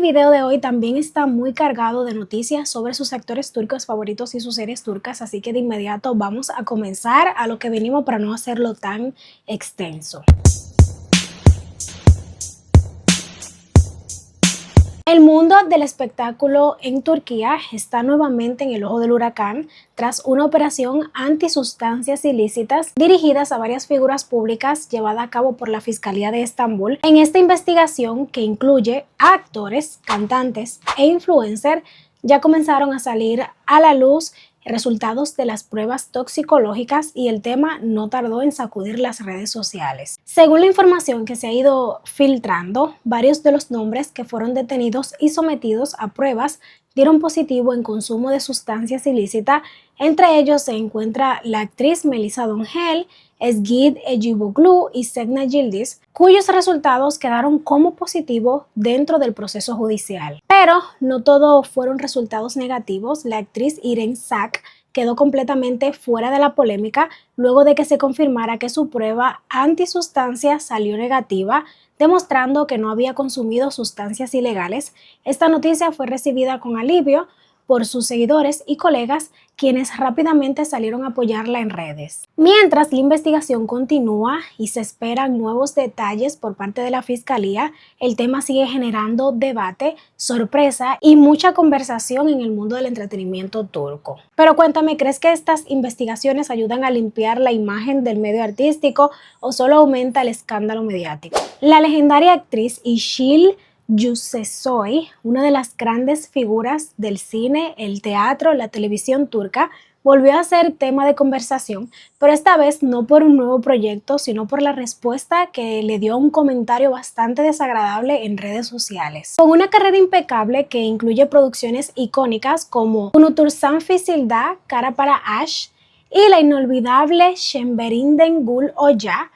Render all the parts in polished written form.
video de hoy también está muy cargado de noticias sobre sus actores turcos favoritos y sus series turcas, así que de inmediato vamos a comenzar a lo que venimos para no hacerlo tan extenso. El mundo del espectáculo en Turquía está nuevamente en el ojo del huracán tras una operación antisustancias ilícitas dirigidas a varias figuras públicas llevada a cabo por la Fiscalía de Estambul. En esta investigación, que incluye a actores, cantantes e influencers, ya comenzaron a salir a la luz resultados de las pruebas toxicológicas y el tema no tardó en sacudir las redes sociales. Según la información que se ha ido filtrando, varios de los nombres que fueron detenidos y sometidos a pruebas dieron positivo en consumo de sustancias ilícitas. Entre ellos se encuentra la actriz Melisa Dongel, Ezgi Eciboglu y Segna Yildiz, cuyos resultados quedaron como positivo dentro del proceso judicial. Pero no todo fueron resultados negativos. La actriz Irene Sak quedó completamente fuera de la polémica luego de que se confirmara que su prueba antisustancias salió negativa, demostrando que no había consumido sustancias ilegales. Esta noticia fue recibida con alivio por sus seguidores y colegas, quienes rápidamente salieron a apoyarla en redes. Mientras la investigación continúa y se esperan nuevos detalles por parte de la Fiscalía, el tema sigue generando debate, sorpresa y mucha conversación en el mundo del entretenimiento turco. Pero cuéntame, ¿crees que estas investigaciones ayudan a limpiar la imagen del medio artístico o solo aumenta el escándalo mediático? La legendaria actriz Işıl Gürsesoy, una de las grandes figuras del cine, el teatro, la televisión turca, volvió a ser tema de conversación, pero esta vez no por un nuevo proyecto, sino por la respuesta que le dio a un comentario bastante desagradable en redes sociales. Con una carrera impecable que incluye producciones icónicas como Unutursan Fisilda, Cara para Ash y la inolvidable Şemberinden Gül Oya,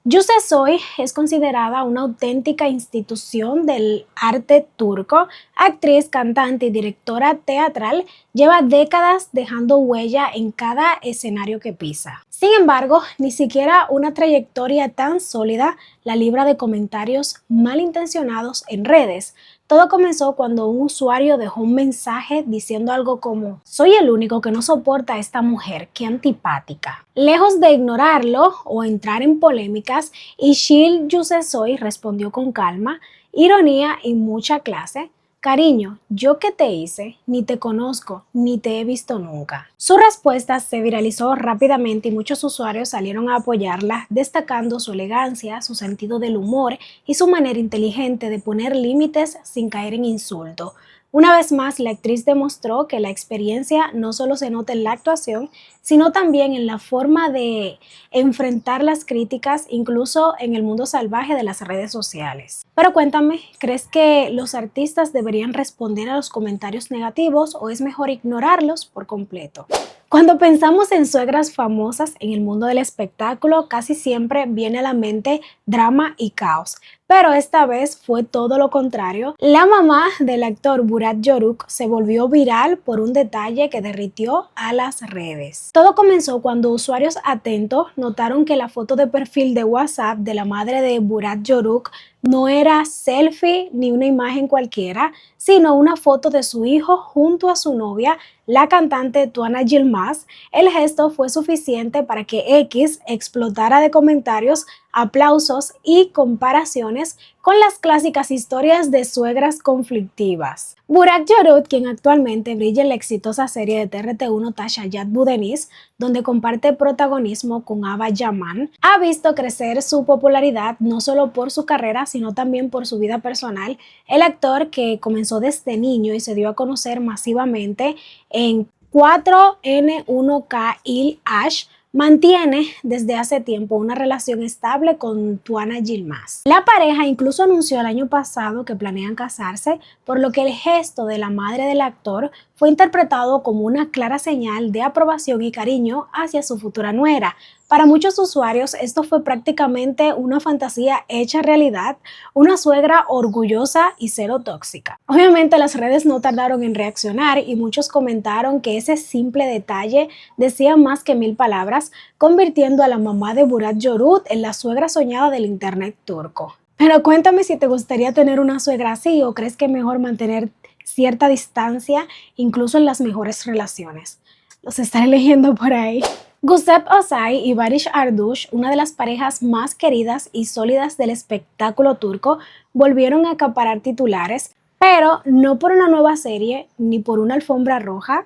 Gürsesoy es considerada una auténtica institución del arte turco. Actriz, cantante y directora teatral, lleva décadas dejando huella en cada escenario que pisa. Sin embargo, ni siquiera una trayectoria tan sólida la libra de comentarios malintencionados en redes. Todo comenzó cuando un usuario dejó un mensaje diciendo algo como: "Soy el único que no soporta a esta mujer, qué antipática". Lejos de ignorarlo o entrar en polémicas, Işıl Gürsesoy respondió con calma, ironía y mucha clase: "Cariño, ¿yo qué te hice? Ni te conozco, ni te he visto nunca". Su respuesta se viralizó rápidamente y muchos usuarios salieron a apoyarla, destacando su elegancia, su sentido del humor y su manera inteligente de poner límites sin caer en insulto. Una vez más, la actriz demostró que la experiencia no solo se nota en la actuación, sino también en la forma de enfrentar las críticas, incluso en el mundo salvaje de las redes sociales. Pero cuéntame, ¿crees que los artistas deberían responder a los comentarios negativos o es mejor ignorarlos por completo? Cuando pensamos en suegras famosas en el mundo del espectáculo, casi siempre viene a la mente drama y caos. Pero esta vez fue todo lo contrario. La mamá del actor Burak Yörük se volvió viral por un detalle que derritió a las redes. Todo comenzó cuando usuarios atentos notaron que la foto de perfil de WhatsApp de la madre de Burak Yörük no era selfie ni una imagen cualquiera, sino una foto de su hijo junto a su novia, la cantante Tuana Yilmaz. El gesto fue suficiente para que X explotara de comentarios, aplausos y comparaciones con las clásicas historias de suegras conflictivas. Burak Yörük, quien actualmente brilla en la exitosa serie de TRT1 Taşayat Bu Deniz, donde comparte protagonismo con Ava Yaman, ha visto crecer su popularidad no solo por su carrera, sino también por su vida personal. El actor, que comenzó desde niño y se dio a conocer masivamente en 4N1K Il Ash, mantiene desde hace tiempo una relación estable con Tuana Yilmaz. La pareja incluso anunció el año pasado que planean casarse, por lo que el gesto de la madre del actor fue interpretado como una clara señal de aprobación y cariño hacia su futura nuera. Para muchos usuarios esto fue prácticamente una fantasía hecha realidad, una suegra orgullosa y cero tóxica. Obviamente las redes no tardaron en reaccionar y muchos comentaron que ese simple detalle decía más que 1000 palabras, convirtiendo a la mamá de Burak Yörük en la suegra soñada del internet turco. Pero cuéntame si te gustaría tener una suegra así o crees que es mejor mantener cierta distancia incluso en las mejores relaciones. Los estaré leyendo por ahí. Gusev Osay y Barış Arduç, una de las parejas más queridas y sólidas del espectáculo turco, volvieron a acaparar titulares, pero no por una nueva serie ni por una alfombra roja,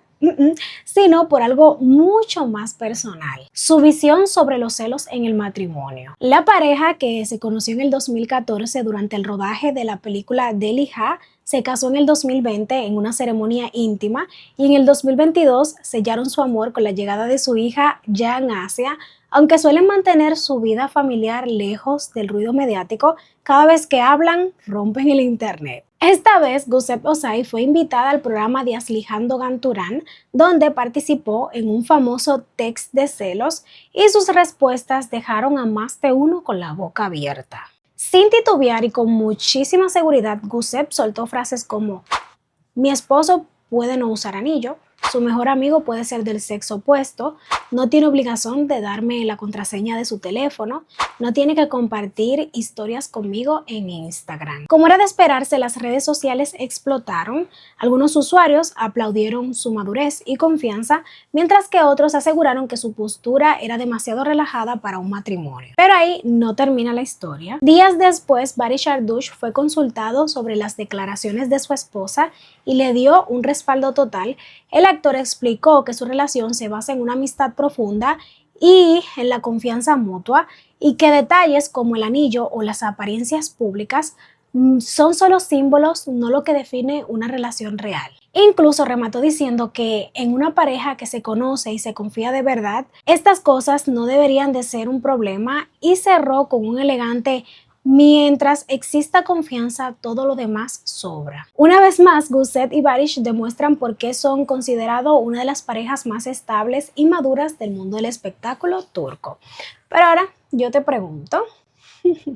sino por algo mucho más personal, su visión sobre los celos en el matrimonio. La pareja, que se conoció en el 2014 durante el rodaje de la película Deliha, se casó en el 2020 en una ceremonia íntima y en el 2022 sellaron su amor con la llegada de su hija Jan Asia. Aunque suelen mantener su vida familiar lejos del ruido mediático, cada vez que hablan rompen el internet. Esta vez, Gusev Osay fue invitada al programa de Aslihan Doğan Turan, donde participó en un famoso test de celos y sus respuestas dejaron a más de uno con la boca abierta. Sin titubear y con muchísima seguridad, Gusev soltó frases como: mi esposo puede no usar anillo, su mejor amigo puede ser del sexo opuesto, no tiene obligación de darme la contraseña de su teléfono, no tiene que compartir historias conmigo en Instagram. Como era de esperarse, las redes sociales explotaron. Algunos usuarios aplaudieron su madurez y confianza, mientras que otros aseguraron que su postura era demasiado relajada para un matrimonio. Pero ahí no termina la historia. Días después, Barış Arduç fue consultado sobre las declaraciones de su esposa y le dio un respaldo total. El actor explicó que su relación se basa en una amistad profunda y en la confianza mutua, y que detalles como el anillo o las apariencias públicas son solo símbolos, no lo que define una relación real. Incluso remató diciendo que en una pareja que se conoce y se confía de verdad, estas cosas no deberían de ser un problema, y cerró con un elegante: mientras exista confianza, todo lo demás sobra. Una vez más, Gusev y Barış demuestran por qué son considerados una de las parejas más estables y maduras del mundo del espectáculo turco. Pero ahora yo te pregunto,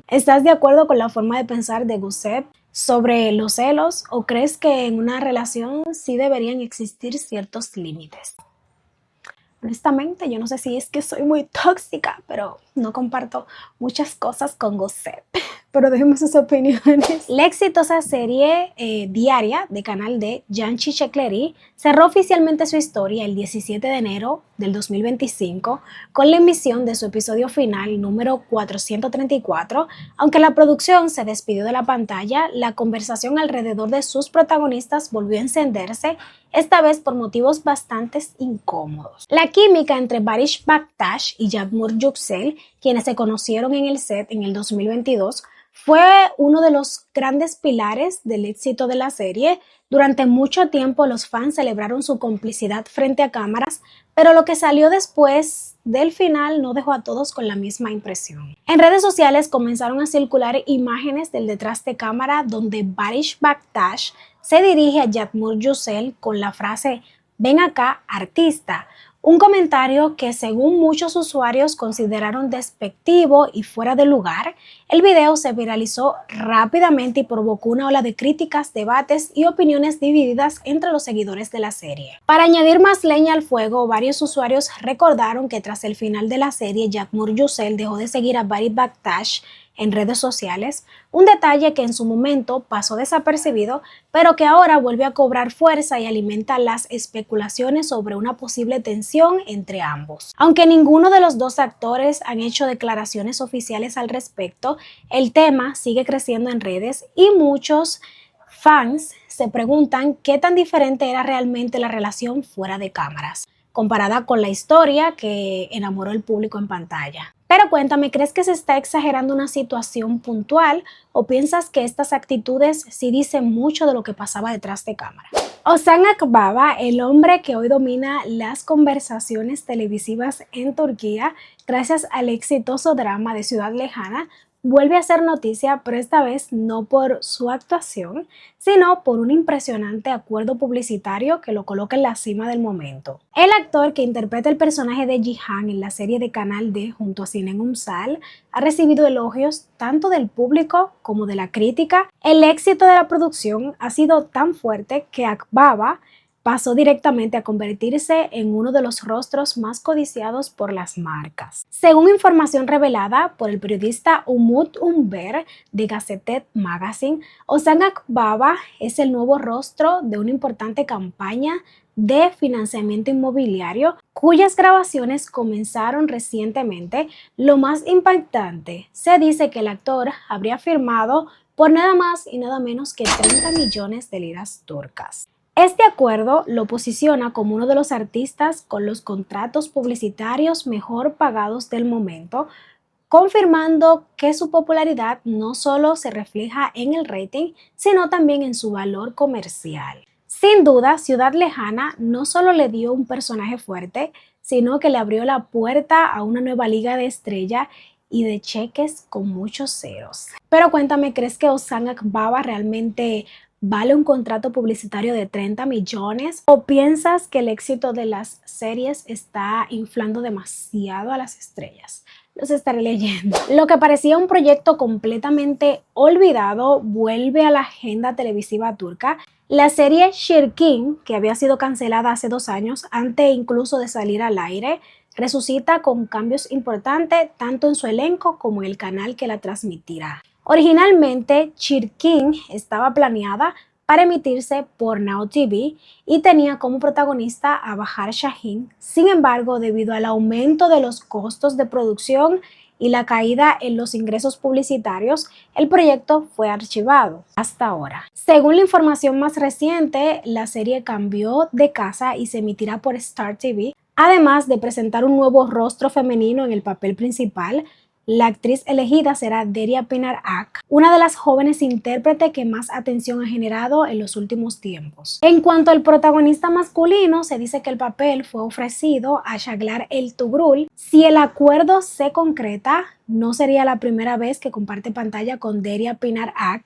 ¿estás de acuerdo con la forma de pensar de Gusev sobre los celos o crees que en una relación sí deberían existir ciertos límites? Honestamente, yo no sé si es que soy muy tóxica, pero no comparto muchas cosas con Gusev. Pero dejemos sus opiniones. La exitosa serie diaria de Canal D, Jan Çiçekleri, cerró oficialmente su historia el 17 de enero del 2025 con la emisión de su episodio final número 434. Aunque la producción se despidió de la pantalla, la conversación alrededor de sus protagonistas volvió a encenderse, esta vez por motivos bastante incómodos. La química entre Barış Baktaş y Yağmur Yüksel, quienes se conocieron en el set en el 2022, fue uno de los grandes pilares del éxito de la serie. Durante mucho tiempo los fans celebraron su complicidad frente a cámaras, pero lo que salió después del final no dejó a todos con la misma impresión. En redes sociales comenzaron a circular imágenes del detrás de cámara donde Barış Baktaş se dirige a Yağmur Yüksel con la frase: ven acá, artista. Un comentario que según muchos usuarios consideraron despectivo y fuera de lugar. El video se viralizó rápidamente y provocó una ola de críticas, debates y opiniones divididas entre los seguidores de la serie. Para añadir más leña al fuego, varios usuarios recordaron que tras el final de la serie, Yağmur Yüksel dejó de seguir a Barış Baktaş en redes sociales, un detalle que en su momento pasó desapercibido, pero que ahora vuelve a cobrar fuerza y alimenta las especulaciones sobre una posible tensión entre ambos. Aunque ninguno de los dos actores han hecho declaraciones oficiales al respecto, el tema sigue creciendo en redes y muchos fans se preguntan qué tan diferente era realmente la relación fuera de cámaras, comparada con la historia que enamoró al público en pantalla. Pero cuéntame, ¿crees que se está exagerando una situación puntual o piensas que estas actitudes sí dicen mucho de lo que pasaba detrás de cámara? Ozan Akbaba, el hombre que hoy domina las conversaciones televisivas en Turquía gracias al exitoso drama de Ciudad Lejana, vuelve a hacer noticia, pero esta vez no por su actuación, sino por un impresionante acuerdo publicitario que lo coloca en la cima del momento. El actor que interpreta el personaje de Cihan en la serie de Canal D junto a Sinem Ünsal ha recibido elogios tanto del público como de la crítica. El éxito de la producción ha sido tan fuerte que Akbaba pasó directamente a convertirse en uno de los rostros más codiciados por las marcas. Según información revelada por el periodista Umut Umber de Gazetted Magazine, Ozan Akbaba es el nuevo rostro de una importante campaña de financiamiento inmobiliario cuyas grabaciones comenzaron recientemente. Lo más impactante, se dice que el actor habría firmado por nada más y nada menos que 30 millones de liras turcas. Este acuerdo lo posiciona como uno de los artistas con los contratos publicitarios mejor pagados del momento, confirmando que su popularidad no solo se refleja en el rating, sino también en su valor comercial. Sin duda, Ciudad Lejana no solo le dio un personaje fuerte, sino que le abrió la puerta a una nueva liga de estrella y de cheques con muchos ceros. Pero cuéntame, ¿crees que Ozan Akbaba realmente vale un contrato publicitario de 30 millones? ¿O piensas que el éxito de las series está inflando demasiado a las estrellas? Los estaré leyendo. Lo que parecía un proyecto completamente olvidado vuelve a la agenda televisiva turca. La serie Shirkin, que había sido cancelada hace 2 años, antes incluso de salir al aire, resucita con cambios importantes tanto en su elenco como en el canal que la transmitirá. Originalmente, Shirkin estaba planeada para emitirse por Now TV y tenía como protagonista a Bahar Shaheen. Sin embargo, debido al aumento de los costos de producción y la caída en los ingresos publicitarios, el proyecto fue archivado hasta ahora. Según la información más reciente, la serie cambió de casa y se emitirá por Star TV. Además de presentar un nuevo rostro femenino en el papel principal, la actriz elegida será Deria Pinar Ak, una de las jóvenes intérpretes que más atención ha generado en los últimos tiempos. En cuanto al protagonista masculino, se dice que el papel fue ofrecido a Shaglar El-Tugrul. Si el acuerdo se concreta, no sería la primera vez que comparte pantalla con Deria Pinar Ak.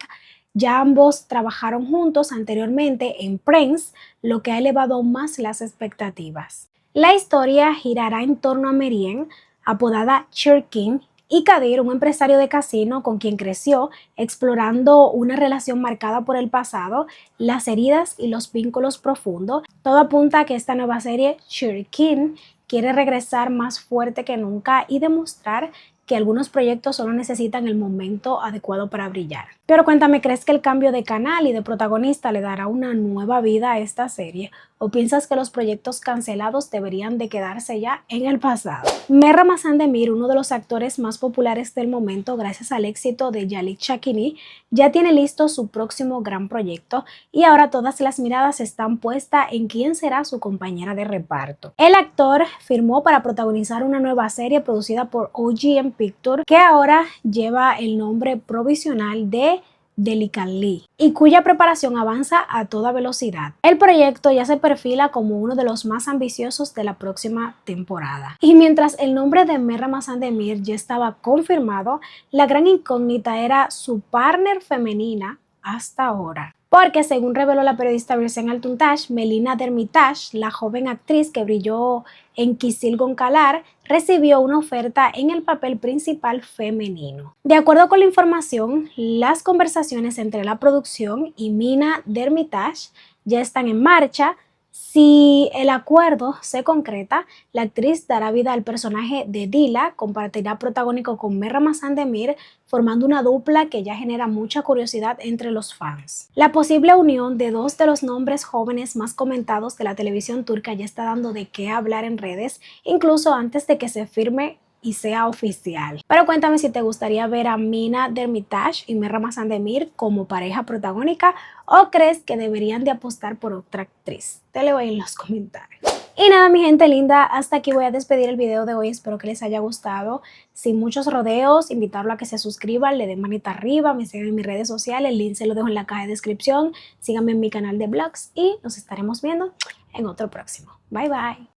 Ya ambos trabajaron juntos anteriormente en Prince, lo que ha elevado aún más las expectativas. La historia girará en torno a Meryem, apodada Shirkin, y Kadir, un empresario de casino con quien creció, explorando una relación marcada por el pasado, las heridas y los vínculos profundos. Todo apunta a que esta nueva serie, Shirkin, quiere regresar más fuerte que nunca y demostrar que algunos proyectos solo necesitan el momento adecuado para brillar. Pero cuéntame, ¿crees que el cambio de canal y de protagonista le dará una nueva vida a esta serie? ¿O piensas que los proyectos cancelados deberían de quedarse ya en el pasado? Merra Mazandemir, uno de los actores más populares del momento gracias al éxito de Yalik Chakini, ya tiene listo su próximo gran proyecto y ahora todas las miradas están puestas en quién será su compañera de reparto. El actor firmó para protagonizar una nueva serie producida por OGM Pictures que ahora lleva el nombre provisional de Delicanli y cuya preparación avanza a toda velocidad. El proyecto ya se perfila como uno de los más ambiciosos de la próxima temporada. Y mientras el nombre de Merra Mazandemir ya estaba confirmado, la gran incógnita era su partner femenina hasta ahora. Porque según reveló la periodista Birsen Altuntash, Melina Dermitash, la joven actriz que brilló en Kisil Goncalar, recibió una oferta en el papel principal femenino. De acuerdo con la información, las conversaciones entre la producción y Mina Dermitash ya están en marcha. Si el acuerdo se concreta, la actriz dará vida al personaje de Dila, compartirá protagónico con Merra Mazandemir, formando una dupla que ya genera mucha curiosidad entre los fans. La posible unión de dos de los nombres jóvenes más comentados de la televisión turca ya está dando de qué hablar en redes, incluso antes de que se firme y sea oficial. Pero cuéntame si te gustaría ver a Mina Dermitash y Merra Mazandemir como pareja protagónica o crees que deberían de apostar por otra actriz. Te leo ahí en los comentarios. Y nada, mi gente linda, hasta aquí voy a despedir el video de hoy. Espero que les haya gustado. Sin muchos rodeos, invitarlo a que se suscriban, le den manita arriba, me sigan en mis redes sociales, el link se lo dejo en la caja de descripción. Síganme en mi canal de vlogs y nos estaremos viendo en otro próximo. Bye bye.